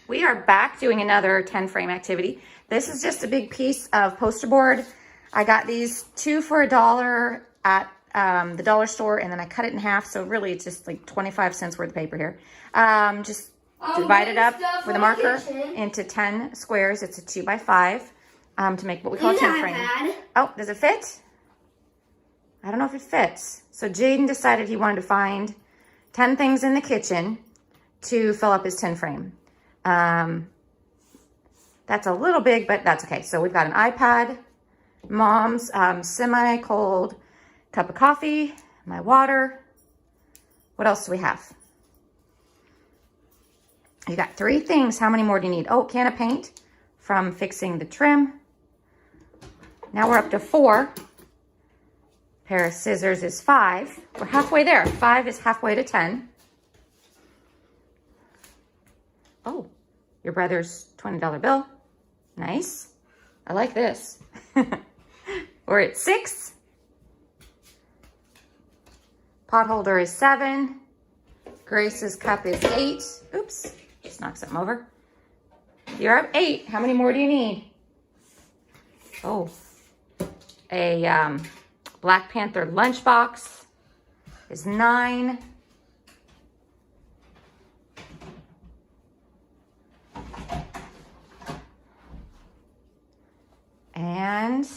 We are back doing another 10 frame activity. This is just a big piece of poster board. I got these 2 for $1 at the dollar store, and then I cut it in half. So really it's just like 25 cents worth of paper here. Just divide it up with a marker into 10 squares. It's a 2x5 to make what we call a 10 frame. Oh, does it fit? I don't know if it fits. So Jadon decided he wanted to find 10 things in the kitchen to fill up his 10 frame. That's a little big, but that's okay. So we've got an iPad, Mom's semi-cold cup of coffee, my water. What else do we have? You got 3 things. How many more do you need? Oh, can of paint from fixing the trim. Now we're up to 4. Pair of scissors is 5. We're halfway there. 5 is halfway to 10. Oh, your brother's $20 bill. Nice. I like this. We're at 6. Pot holder is 7. Grace's cup is 8. Oops, just knocked something over. You're up 8. How many more do you need? Oh, a Black Panther lunchbox is 9. And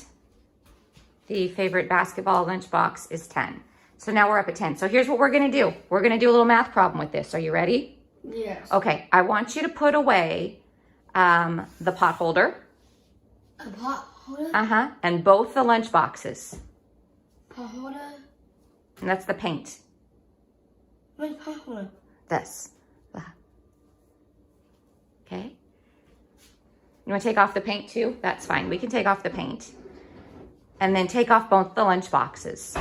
the favorite basketball lunchbox is 10. So now we're up at 10. So here's what we're gonna do. We're gonna do a little math problem with this. Are you ready? Yes. Okay, I want you to put away the pot holder. A pot holder? Uh-huh, and both the lunch boxes. Pot holder? And that's the paint. Where's pot holder? This. Okay. You want to take off the paint too? That's fine. We can take off the paint. And then take off both the lunch boxes.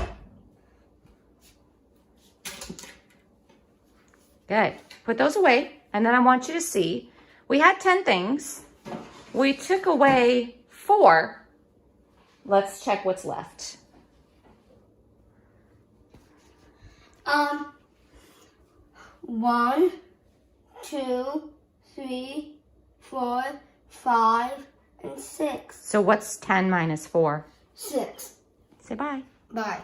Good. Put those away. And then I want you to see, we had 10 things. We took away 4. Let's check what's left. 1, 2, 3, 4, 5, and 6. So what's 10 minus 4? 6. Say bye. Bye.